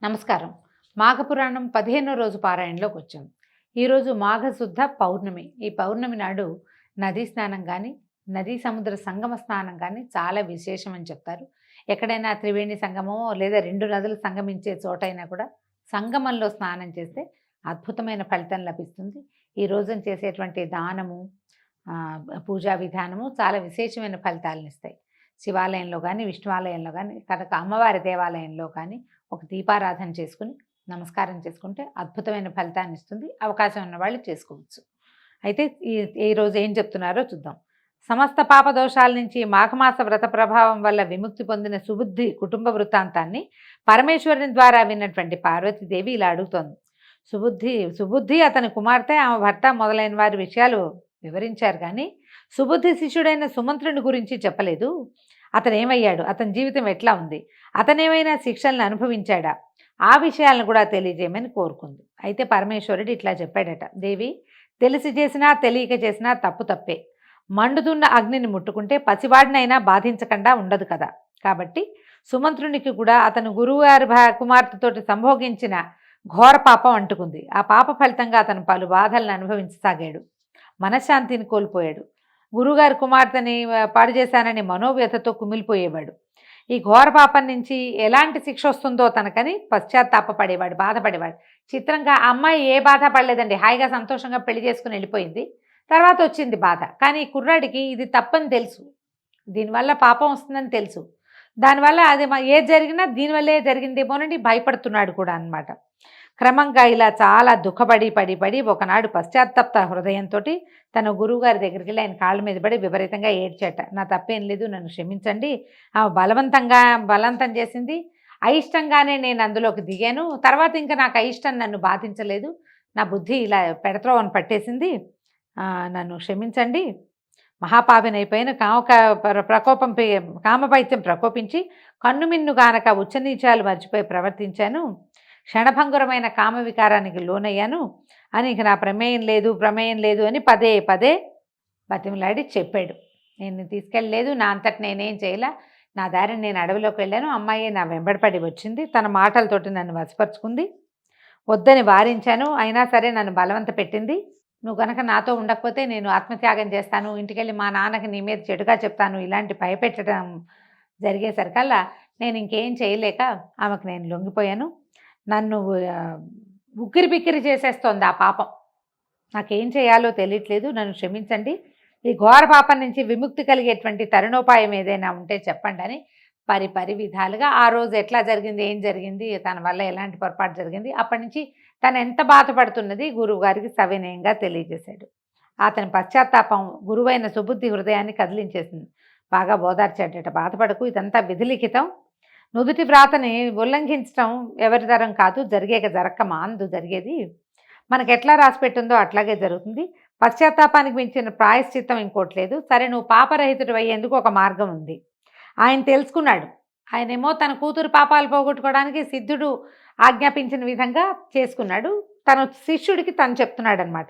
నమస్కారం. మాఘపురాణం 15వ రోజు పారాయణలోకి వచ్చాం. ఈరోజు మాఘశుద్ధ పౌర్ణమి. ఈ పౌర్ణమి నాడు నదీ స్నానం కానీ, నదీ సముద్ర సంగమ స్నానం కానీ చాలా విశేషం అని చెప్తారు. ఎక్కడైనా త్రివేణి సంగమమో లేదా 2 నదులు సంగమించే చోటైనా కూడా సంగమంలో స్నానం చేస్తే అద్భుతమైన ఫలితం లభిస్తుంది. ఈ రోజున చేసేటువంటి దానము, పూజా విధానము చాలా విశేషమైన ఫలితాలనిస్తాయి. శివాలయంలో కానీ, విష్ణువాలయంలో కానీ, కనుక అమ్మవారి దేవాలయంలో కానీ ఒక దీపారాధన చేసుకుని నమస్కారం చేసుకుంటే అద్భుతమైన ఫలితాన్ని ఇస్తుంది. అవకాశం ఉన్న వాళ్ళు చేసుకోవచ్చు. అయితే ఈరోజు ఏం చెప్తున్నారో చూద్దాం. సమస్త పాపదోషాల నుంచి మాఘమాస వ్రత ప్రభావం వల్ల విముక్తి పొందిన సుబుద్ధి కుటుంబ వృత్తాంతాన్ని పరమేశ్వరుని ద్వారా విన్నటువంటి పార్వతీదేవి ఇలా అడుగుతోంది. సుబుద్ధి అతని కుమార్తె, ఆమె భర్త మొదలైన వారి విషయాలు వివరించారు, కానీ సుబుద్ధి శిష్యుడైన సుమంత్రుని గురించి చెప్పలేదు. అతను ఏమయ్యాడు, అతని జీవితం ఎట్లా ఉంది, అతనేమైనా శిక్షలను అనుభవించాడా, ఆ విషయాలను కూడా తెలియజేయమని కోరుకుంది. అయితే పరమేశ్వరుడు ఇట్లా చెప్పాడట. దేవి, తెలిసి చేసినా తెలియక చేసినా తప్పు తప్పే. మండుతున్న అగ్నిని ముట్టుకుంటే పసివాడినైనా బాధించకుండా ఉండదు కదా. కాబట్టి సుమంత్రునికి కూడా అతను గురువుగారి కుమార్తెతోటి సంభోగించిన ఘోర పాపం అంటుకుంది. ఆ పాప ఫలితంగా అతను పలు బాధలను అనుభవించసాగాడు. మనశ్శాంతిని కోల్పోయాడు. గురుగారి కుమార్తెని పాడు చేశానని మనోవ్యతతో కుమిలిపోయేవాడు. ఈ ఘోర పాపం నుంచి ఎలాంటి శిక్ష వస్తుందో తనకని పశ్చాత్తాపపడేవాడు, బాధపడేవాడు. చిత్రంగా అమ్మాయి ఏ బాధ పడలేదండి, హాయిగా సంతోషంగా పెళ్లి చేసుకుని వెళ్ళిపోయింది. తర్వాత వచ్చింది బాధ. కానీ ఈ కుర్రాడికి ఇది తప్పని తెలుసు, దీనివల్ల పాపం వస్తుందని తెలుసు. దానివల్ల అది ఏది జరిగినా దీనివల్లే జరిగిందేమోనని భయపడుతున్నాడు కూడా అన్నమాట. క్రమంగా ఇలా చాలా దుఃఖపడి పడి ఒకనాడు పశ్చాత్తప్త హృదయంతో తన గురువుగారి దగ్గరికి వెళ్ళి ఆయన కాళ్ళ మీద పడి విపరీతంగా ఏడ్చాట. నా తప్పేం లేదు, నన్ను క్షమించండి. ఆమె బలవంతం చేసింది, అయిష్టంగానే నేను అందులోకి దిగాను. తర్వాత ఇంకా నాకు అయిష్టం నన్ను బాధించలేదు, నా బుద్ధి ఇలా పెడత్రోవని పట్టేసింది, నన్ను క్షమించండి. మహాపావినైపోయిన కామపైత్యం ప్రకోపించి కన్నుమిన్ను గానక ఉచ్చనీచాలు మర్చిపోయి ప్రవర్తించాను. క్షణభంగురమైన కామ వికారానికి లోనయ్యాను అని ఇక నా ప్రమేయం లేదు అని పదే బతిమలాడి చెప్పాడు. నేను తీసుకెళ్ళలేదు, నా అంతటి నేనేం చేయలే, నా దారిని నేను అడవిలోకి వెళ్ళాను. అమ్మాయి నా వెంబడిపడి వచ్చింది, తన మాటలతోటి నన్ను వశపరుచుకుంది. వద్దని వారించాను, అయినా సరే నన్ను బలవంత పెట్టింది. నువ్వు కనుక నాతో ఉండకపోతే నేను ఆత్మత్యాగం చేస్తాను, ఇంటికెళ్ళి మా నాన్నకి నీ మీద చెడుగా చెప్తాను, ఇలాంటి భయపెట్టడం జరిగేసరికల్లా నేను ఇంకేం చేయలేక ఆమెకు నేను లొంగిపోయాను. నన్ను ఉక్కిరి బిక్కిరి చేసేస్తోంది ఆ పాపం. నాకేం చేయాలో తెలియట్లేదు, నన్ను క్షమించండి. ఈ ఘోర పాపం నుంచి విముక్తి కలిగేటువంటి తరుణోపాయం ఏదైనా ఉంటే చెప్పండి అని పరి విధాలుగా ఆ రోజు ఎట్లా జరిగింది, ఏం జరిగింది, తన వల్ల ఎలాంటి పొరపాటు జరిగింది, అప్పటి నుంచి తను ఎంత బాధపడుతున్నది గురువుగారికి సవినయంగా తెలియజేశాడు. అతని పశ్చాత్తాపం గురువైన సుబుద్ధి హృదయాన్ని కదిలించేసింది. బాగా బోధార్చాడట. బాధపడకు, ఇదంతా విధిలిఖితం. నుదుటి వ్రాతని ఉల్లంఘించడం ఎవరి తరం కాదు, జరక్క మాందు జరిగేది. మనకు ఎట్లా రాసిపెట్టిందో అట్లాగే జరుగుతుంది. పశ్చాత్తాపానికి మించిన ప్రాయశ్చిత్తం ఇంకోట్లేదు. సరే, నువ్వు పాపరహితుడు అయ్యేందుకు ఒక మార్గం ఉంది. ఆయన తెలుసుకున్నాడు. ఆయనేమో తన కూతురు పాపాలు పోగొట్టుకోవడానికి సిద్ధుడు ఆజ్ఞాపించిన విధంగా చేసుకున్నాడు. తన శిష్యుడికి తను చెప్తున్నాడు అనమాట.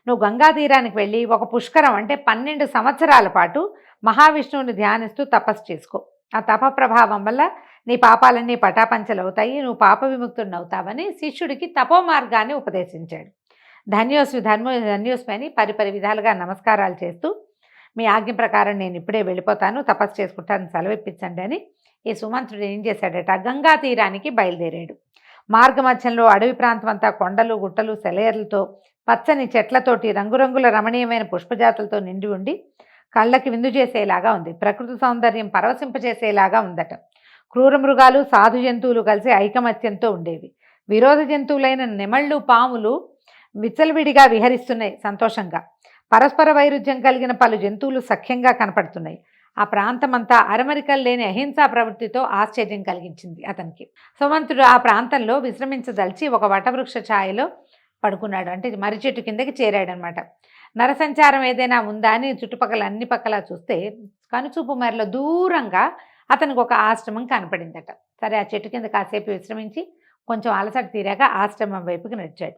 నువ్వు గంగా తీరానికి వెళ్ళి ఒక పుష్కరం అంటే 12 సంవత్సరాల పాటు మహావిష్ణువుని ధ్యానిస్తూ తపస్సు చేసుకో. ఆ తప ప్రభావం వల్ల నీ పాపాలన్నీ పటాపంచలవుతాయి, నువ్వు పాప విముక్తుడిని అవుతావని శిష్యుడికి తపో మార్గాన్ని ఉపదేశించాడు. ధన్యోస్మి అని పరి విధాలుగా నమస్కారాలు చేస్తూ, మీ ఆజ్ఞ ప్రకారం నేను ఇప్పుడే వెళ్ళిపోతాను, తపస్సు చేసుకుంటాను, సెలవిప్పించండి అని ఈ సుమంత్రుడు ఏం చేశాడట, గంగా తీరానికి బయలుదేరాడు. మార్గమధ్యంలో అడవి ప్రాంతం అంతా కొండలు, గుట్టలు, సెలయేర్లతో, పచ్చని చెట్లతోటి, రంగురంగుల రమణీయమైన పుష్పజాతులతో నిండి ఉండి కళ్ళకి విందు చేసేలాగా ఉంది. ప్రకృతి సౌందర్యం పరవశింపచేసేలాగా ఉందట. క్రూర మృగాలు, సాధు జంతువులు కలిసి ఐకమత్యంతో ఉండేవి. విరోధ జంతువులైన నెమళ్ళు, పాములు విచ్చలవిడిగా విహరిస్తున్నాయి సంతోషంగా. పరస్పర వైరుధ్యం కలిగిన పలు జంతువులు సఖ్యంగా కనపడుతున్నాయి. ఆ ప్రాంతమంతా అరమరికలు లేని అహింసా ప్రవృత్తితో ఆశ్చర్యం కలిగించింది అతనికి. సుమంతుడు ఆ ప్రాంతంలో విశ్రమించదలిచి ఒక వటవృక్ష ఛాయలో పడుకున్నాడు. అంటే మర్రి చెట్టు కిందకి చేరాడనమాట. నరసంచారం ఏదైనా ఉందా అని చుట్టుపక్కల అన్ని పక్కల చూస్తే కనుచూపు మేరలో దూరంగా అతనికి ఒక ఆశ్రమం కనపడిందట. సరే, ఆ చెట్టు కింద కాసేపు విశ్రమించి కొంచెం అలసట తీరాక ఆశ్రమం వైపుకి నడిచాడు.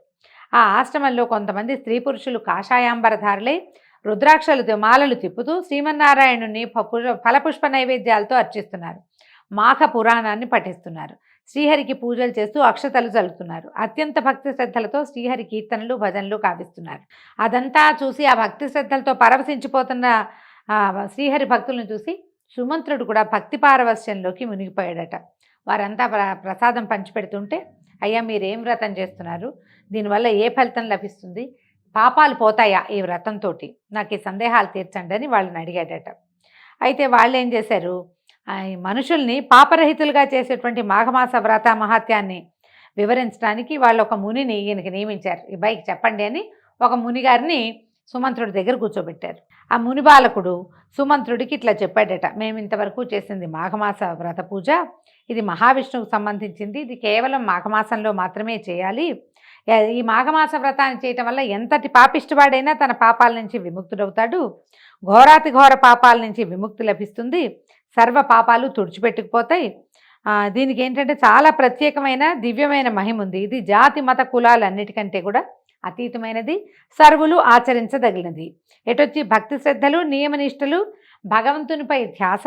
ఆ ఆశ్రమంలో కొంతమంది స్త్రీ పురుషులు కాషాయాంబరధారులై రుద్రాక్షలు మాలలు తిప్పుతూ శ్రీమన్నారాయణుని ఫలపుష్ప నైవేద్యాలతో అర్చిస్తున్నారు. మాఘ పురాణాన్ని పఠిస్తున్నారు. శ్రీహరికి పూజలు చేస్తూ అక్షతలు చల్లుతున్నారు. అత్యంత భక్తి శ్రద్ధలతో శ్రీహరి కీర్తనలు భజనలు కావిస్తున్నారు. అదంతా చూసి ఆ భక్తి శ్రద్ధలతో పరవశించిపోతున్న శ్రీహరి భక్తులను చూసి సుమంత్రుడు కూడా భక్తి పారవశ్యంలోకి మునిగిపోయాడట. వారంతా ప్రసాదం పంచిపెడుతుంటే, అయ్యా మీరేం వ్రతం చేస్తున్నారు, దీనివల్ల ఏ ఫలితం లభిస్తుంది, పాపాలు పోతాయా ఈ వ్రతంతో, నాకు ఈ సందేహాలు తీర్చండి అని వాళ్ళని అడిగాడట. అయితే వాళ్ళు ఏం చేశారు, మనుషుల్ని పాపరహితులుగా చేసేటువంటి మాఘమాస వ్రత మహాత్యాన్ని వివరించడానికి వాళ్ళు ఒక మునిని ఈయనకి నియమించారు. ఈ బైక్ చెప్పండి అని ఒక మునిగారిని సుమంత్రుడి దగ్గర కూర్చోబెట్టారు. ఆ ముని బాలకుడు సుమంత్రుడికి ఇట్లా చెప్పాడట, మేము ఇంతవరకు చేసింది మాఘమాస వ్రత పూజ, ఇది మహావిష్ణువుకు సంబంధించింది, ఇది కేవలం మాఘమాసంలో మాత్రమే చేయాలి. ఈ మాఘమాస వ్రతాన్ని చేయటం వల్ల ఎంతటి పాపిష్టివాడైనా తన పాపాల నుంచి విముక్తుడవుతాడు, ఘోరాతి ఘోర పాపాల నుంచి విముక్తి లభిస్తుంది, సర్వ పాపాలు తుడిచిపెట్టుకుపోతాయి. దీనికి ఏంటంటే చాలా ప్రత్యేకమైన దివ్యమైన మహిమ ఉంది. ఇది జాతి మత కులాలన్నిటికంటే కూడా అతీతమైనది, సర్వులు ఆచరించదగినది. ఎటొచ్చి భక్తి శ్రద్ధలు, నియమనిష్టలు, భగవంతునిపై ధ్యాస,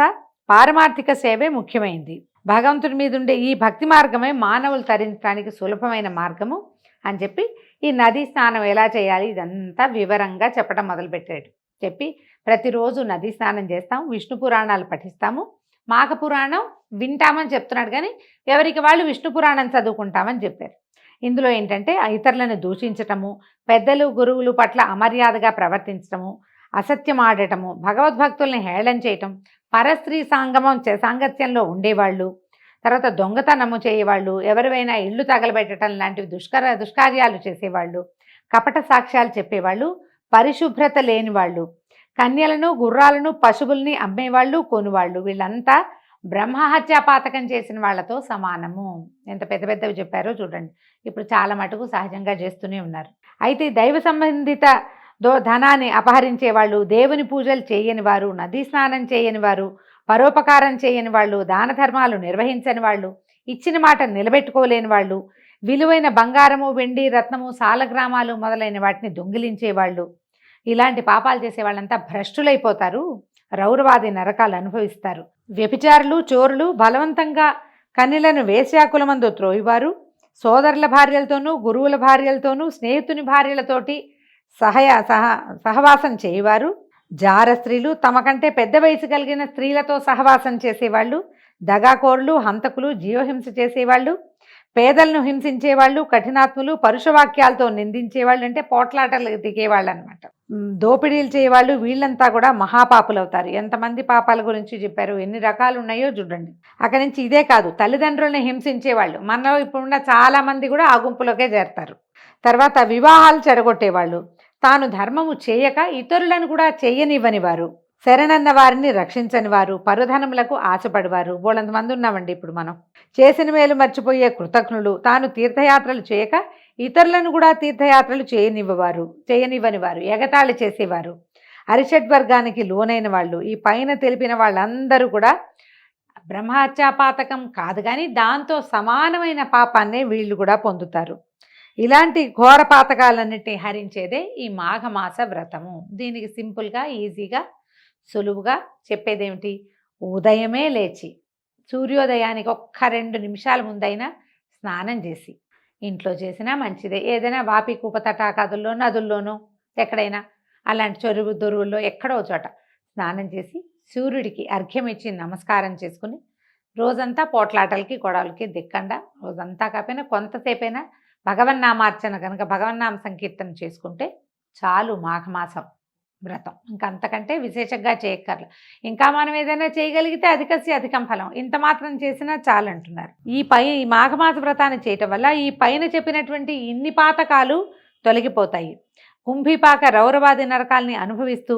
పారమార్థిక సేవే ముఖ్యమైనది. భగవంతుని మీద ఉండే ఈ భక్తి మార్గమే మానవులు తరించడానికి సులభమైన మార్గము అని చెప్పి ఈ నదీ స్నానం ఎలా చేయాలి ఇదంతా వివరంగా చెప్పడం మొదలుపెట్టాడు. చెప్పి ప్రతిరోజు నదీ స్నానం చేస్తాం, విష్ణు పురాణాలు పఠిస్తాము, మాఘ పురాణం వింటామని చెప్తున్నాడు, కానీ ఎవరికి వాళ్ళు విష్ణు పురాణం చదువుకుంటామని చెప్పారు. ఇందులో ఏంటంటే ఇతరులను దూషించటము, పెద్దలు గురువులు పట్ల అమర్యాదగా ప్రవర్తించటము, అసత్యం ఆడటము, భగవద్భక్తుల్ని హేళన చేయటం, పరస్త్రీ సాంగత్యంలో ఉండేవాళ్ళు, తర్వాత దొంగతనము చేయవాళ్ళు, ఎవరివైనా ఇళ్ళు తగలబెట్టడం లాంటివి దుష్కార్యాలు చేసేవాళ్ళు, కపట సాక్ష్యాలు చెప్పేవాళ్ళు, పరిశుభ్రత లేని వాళ్ళు, కన్యలను గుర్రాలను పశువుల్ని అమ్మేవాళ్ళు కొనువాళ్ళు, వీళ్ళంతా బ్రహ్మహత్యా పాతకం చేసిన వాళ్ళతో సమానము. ఎంత పెద్ద పెద్దవి చెప్పారో చూడండి. ఇప్పుడు చాలా మటుకు సహజంగా చేస్తూనే ఉన్నారు. అయితే దైవ సంబంధిత ధనాన్ని అపహరించే వాళ్ళు, దేవుని పూజలు చేయని వారు, నదీ స్నానం చేయని వారు, పరోపకారం చేయని వాళ్ళు, దాన ధర్మాలు నిర్వహించని వాళ్ళు, ఇచ్చిన మాట నిలబెట్టుకోలేని వాళ్ళు, విలువైన బంగారము వెండి రత్నము సాలగ్రామాలు మొదలైన వాటిని దొంగిలించేవాళ్ళు, ఇలాంటి పాపాలు చేసే వాళ్ళంతా భ్రష్టులైపోతారు, రౌరవాది నరకాలు అనుభవిస్తారు. వ్యభిచారులు, చోరులు, బలవంతంగా కన్యలను వేశ్యాకులమందు త్రోయివారు, సోదరుల భార్యలతోనూ గురువుల భార్యలతోనూ స్నేహితుని భార్యలతోటి సహవాసం చేయవారు, జార స్త్రీలు, తమ కంటే పెద్ద వయసు కలిగిన స్త్రీలతో సహవాసం చేసేవాళ్ళు, దగాకోరులు, హంతకులు, జీవహింస చేసేవాళ్ళు, పేదలను హింసించేవాళ్ళు, కఠినాత్ములు, పరుషవాక్యాలతో నిందించేవాళ్ళు, అంటే పోట్లాటలు దిగేవాళ్ళు అనమాట, దోపిడీలు చేయవాళ్ళు, వీళ్ళంతా కూడా మహాపాపులు అవుతారు. ఎంతమంది పాపాల గురించి చెప్పారు, ఎన్ని రకాలు ఉన్నాయో చూడండి. అక్కడి నుంచి ఇదే కాదు, తల్లిదండ్రులను హింసించేవాళ్ళు, మనలో ఇప్పుడున్న చాలామంది కూడా ఆ గుంపులోకే చేరతారు. తర్వాత వివాహాలు చెడగొట్టేవాళ్ళు, తాను ధర్మము చేయక ఇతరులను కూడా చేయనివ్వని వారు, శరణన్న వారిని రక్షించని వారు, పరుధనములకు ఆశపడివారు, బోళంతమంది ఉన్నామండి ఇప్పుడు మనం. చేసిన మేలు మర్చిపోయే కృతజ్ఞులు, తాను తీర్థయాత్రలు చేయక ఇతరులను కూడా తీర్థయాత్రలు చేయనివ్వని వారు, ఎగతాళి చేసేవారు, అరిషడ్వర్గానికి లోనైన వాళ్ళు. ఈ పైన తెలిపిన వాళ్ళందరూ కూడా బ్రహ్మహత్యాపాతకం కాదు, కానీ దాంతో సమానమైన పాపాన్నే వీళ్ళు కూడా పొందుతారు. ఇలాంటి ఘోర పాతకాలన్నిటినీ హరించేదే ఈ మాఘమాస వ్రతము. దీనికి సింపుల్గా, ఈజీగా, సులువుగా చెప్పేదేమిటి, ఉదయమే లేచి సూర్యోదయానికి ఒక్క 2 నిమిషాల ముందైనా స్నానం చేసి, ఇంట్లో చేసినా మంచిదే, ఏదైనా వాపి కూప తటాకాదుల్లో నదుల్లోనో ఎక్కడైనా అలాంటి చెరువు దొరువుల్లో ఎక్కడో చోట స్నానం చేసి సూర్యుడికి అర్ఘ్యం ఇచ్చి నమస్కారం చేసుకుని రోజంతా పోట్లాటలకి గొడవలకి దిక్కండా రోజంతా కాకపోయినా కొంతసేపైనా భగవన్నామార్చన కనుక భగవన్నామ సంకీర్తన చేసుకుంటే చాలు మాఘమాసం వ్రతం. ఇంకా అంతకంటే విశేషంగా చేయక్కర్ల. ఇంకా మనం ఏదైనా చేయగలిగితే అధికస్య అధికం ఫలం, ఇంత మాత్రం చేసినా చాలంటున్నారు. ఈ మాఘమాస వ్రతాన్ని చేయటం వల్ల ఈ పైన చెప్పినటువంటి ఇన్ని పాతకాలు తొలగిపోతాయి. కుంభీపాక రౌరవాది నరకాల్ని అనుభవిస్తూ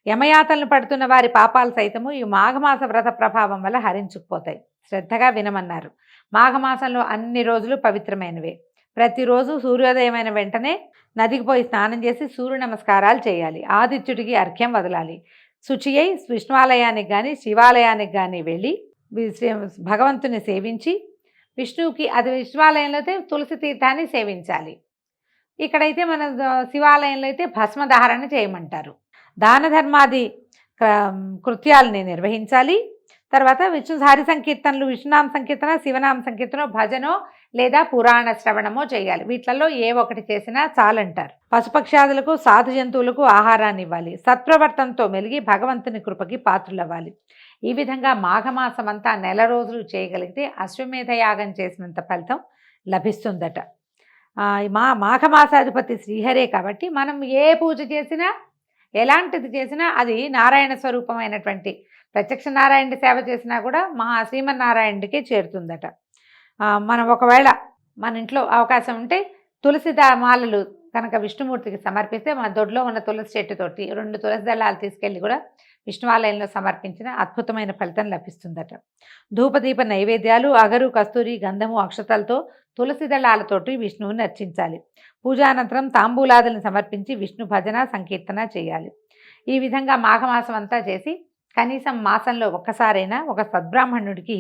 యమయాతలను పడుతున్న వారి పాపాలు సైతము ఈ మాఘమాస వ్రత ప్రభావం వల్ల హరించుకుపోతాయి. శ్రద్ధగా వినమన్నారు. మాఘమాసంలో అన్ని రోజులు పవిత్రమైనవే. ప్రతిరోజు సూర్యోదయమైన వెంటనే నదికి పోయి స్నానం చేసి సూర్య నమస్కారాలు చేయాలి. ఆదిత్యుడికి అర్ఘ్యం వదలాలి. శుచి అయి విష్ణువాలయానికి కానీ శివాలయానికి కానీ వెళ్ళి భగవంతుని సేవించి, విష్ణువుకి అది విష్ణువాలయంలో అయితే తులసి తీర్థాన్ని సేవించాలి. ఇక్కడైతే మన శివాలయంలో అయితే భస్మధారణ చేయమంటారు. దాన ధర్మాది కృత్యాలని నిర్వహించాలి. తర్వాత హరి సంకీర్తనలు, విష్ణునామ సంకీర్తన, శివనామ సంకీర్తన, భజనో లేదా పురాణ శ్రవణమో చేయాలి. వీటిలలో ఏ ఒకటి చేసినా చాలంటారు. పశుపక్ష్యాదులకు, సాధు జంతువులకు ఆహారాన్ని ఇవ్వాలి. సత్ప్రవర్తనతో మెలిగి భగవంతుని కృపకి పాత్రులవ్వాలి. ఈ విధంగా మాఘమాసం అంతా నెల రోజులు చేయగలిగితే అశ్వమేధ యాగం చేసినంత ఫలితం లభిస్తుందట. మాఘమాసాధిపతి శ్రీహరే కాబట్టి మనం ఏ పూజ చేసినా, ఎలాంటిది చేసినా అది నారాయణ స్వరూపమైనటువంటి ప్రత్యక్ష నారాయణుడి సేవ చేసినా కూడా శ్రీమన్నారాయణుడికే చేరుతుందట. మనం ఒకవేళ మన ఇంట్లో అవకాశం ఉంటే తులసి మాలలు కనుక విష్ణుమూర్తికి సమర్పిస్తే మన దొడ్లో ఉన్న తులసి చెట్టుతోటి 2 తులసి దళాలు తీసుకెళ్ళి కూడా విష్ణువాలయంలో సమర్పించిన అద్భుతమైన ఫలితం లభిస్తుందట. ధూపదీప నైవేద్యాలు, అగరు, కస్తూరి, గంధము, అక్షతలతో తులసి దళాలతోటి విష్ణువుని అర్చించాలి. పూజానంతరం తాంబూలాదులను సమర్పించి విష్ణు భజన సంకీర్తన చేయాలి. ఈ విధంగా మాఘమాసం అంతా చేసి కనీసం మాసంలో ఒక్కసారైనా ఒక సద్బ్రాహ్మణుడికి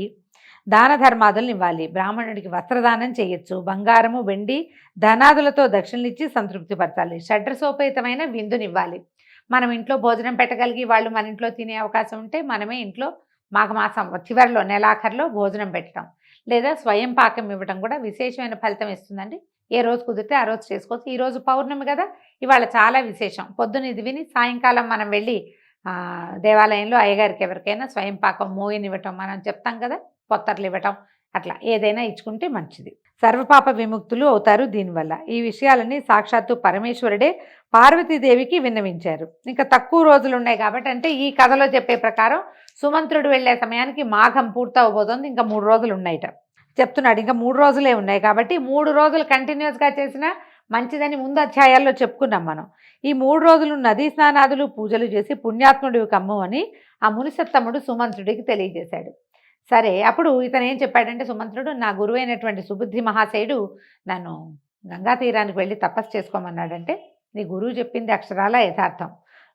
దాన ధర్మాదులను ఇవ్వాలి. బ్రాహ్మణుడికి వస్త్రదానం చేయొచ్చు. బంగారము, వెండి, ధనాదులతో దక్షిణలిచ్చి సంతృప్తిపరచాలి. షడ్రసోపేతమైన విందునివ్వాలి. మనం ఇంట్లో భోజనం పెట్టగలిగి వాళ్ళు మన ఇంట్లో తినే అవకాశం ఉంటే మనమే ఇంట్లో మాఘమాసం చివరిలో నెలాఖరులో భోజనం పెట్టడం లేదా స్వయం పాకం ఇవ్వడం కూడా విశేషమైన ఫలితం ఇస్తుందండి. ఏ రోజు కుదిరితే ఆ రోజు చేసుకోవచ్చు. ఈరోజు పౌర్ణమి కదా, ఇవాళ చాలా విశేషం. పొద్దున ఇది విని సాయంకాలం మనం వెళ్ళి దేవాలయంలో అయ్యగారికి ఎవరికైనా స్వయం పాకం మోయనివ్వటం మనం చెప్తాం కదా, పొత్తర్లు ఇవ్వటం, అట్లా ఏదైనా ఇచ్చుకుంటే మంచిది. సర్వపాప విముక్తులు అవుతారు దీనివల్ల. ఈ విషయాలన్నీ సాక్షాత్తు పరమేశ్వరుడే పార్వతీదేవికి విన్నవించారు. ఇంకా తక్కువ రోజులు ఉన్నాయి కాబట్టి, అంటే ఈ కథలో చెప్పే ప్రకారం సుమంత్రుడు వెళ్ళే సమయానికి మాఘం పూర్తవబోతోంది. ఇంకా 3 రోజులు ఉన్నాయిట చెప్తున్నాడు. ఇంకా 3 రోజులే ఉన్నాయి కాబట్టి 3 రోజులు కంటిన్యూస్గా చేసినా మంచిదని ముందు అధ్యాయాల్లో చెప్పుకున్నాం మనం. ఈ 3 రోజులు నదీ స్నానాదులు, పూజలు చేసి పుణ్యాత్ముడివి కమ్ము అని ఆ మునిసత్తముడు సుమంత్రుడికి తెలియజేశాడు. సరే, అప్పుడు ఇతను ఏం చెప్పాడంటే సుమంత్రుడు, నా గురువైనటువంటి సుబుద్ధి మహాశయుడు నన్ను గంగా తీరానికి వెళ్ళి తపస్సు చేసుకోమన్నాడంటే, నీ గురువు చెప్పింది అక్షరాల యథార్థం.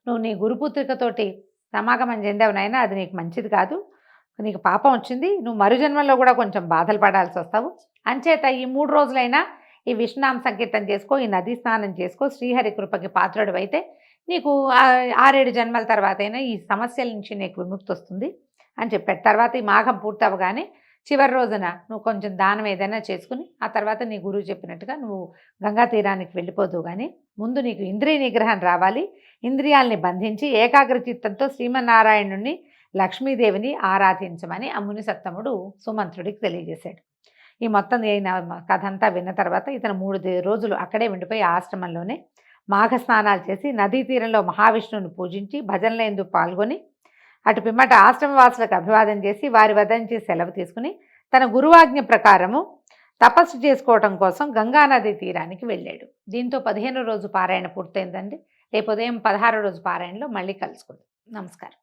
నువ్వు నీ గురుపుత్రికతోటి సమాగమం చెందావు నాయనా, అది నీకు మంచిది కాదు. నీకు పాపం వచ్చింది. నువ్వు మరుజన్మలో కూడా కొంచెం బాధలు పడాల్సి వస్తావు. అంచేత ఈ 3 రోజులైనా ఈ విష్ణునామ సంకీర్తన చేసుకో, ఈ నదీ స్నానం చేసుకో, శ్రీహరి కృపకి పాత్రుడు అయితే నీకు 6-7 జన్మల తర్వాత అయినా ఈ సమస్యల నుంచి నీకు విముక్తి వస్తుంది అని చెప్పాడు. తర్వాత ఈ మాఘం పూర్తవగానే చివరి రోజున నువ్వు కొంచెం దానం ఏదైనా చేసుకుని ఆ తర్వాత నీ గురువు చెప్పినట్టుగా నువ్వు గంగా తీరానికి వెళ్ళిపోదువు. కానీ ముందు నీకు ఇంద్రియ నిగ్రహం రావాలి. ఇంద్రియాలని బంధించి ఏకాగ్ర చిత్తంతో శ్రీమన్నారాయణుణ్ణి, లక్ష్మీదేవిని ఆరాధించమని ఆ మునిసత్తముడు సుమంత్రుడికి తెలియజేశాడు. ఈ మొత్తం కథ అంతా విన్న తర్వాత ఇతను 3 రోజులు అక్కడే ఉండిపోయి ఆశ్రమంలోనే మాఘ స్నానాలు చేసి నదీ తీరంలో మహావిష్ణువుని పూజించి భజనలందు పాల్గొని అటు పిమ్మట ఆశ్రమవాసులకు అభివాదం చేసి వారి వద్ద నుంచి సెలవు తీసుకుని తన గురువాజ్ఞ ప్రకారము తపస్సు చేసుకోవటం కోసం గంగానది తీరానికి వెళ్ళాడు. దీంతో 15వ రోజు పారాయణ పూర్తయిందండి. రేపు ఉదయం 16వ రోజు పారాయణలో మళ్ళీ కలుసుకుందాం. నమస్కారం.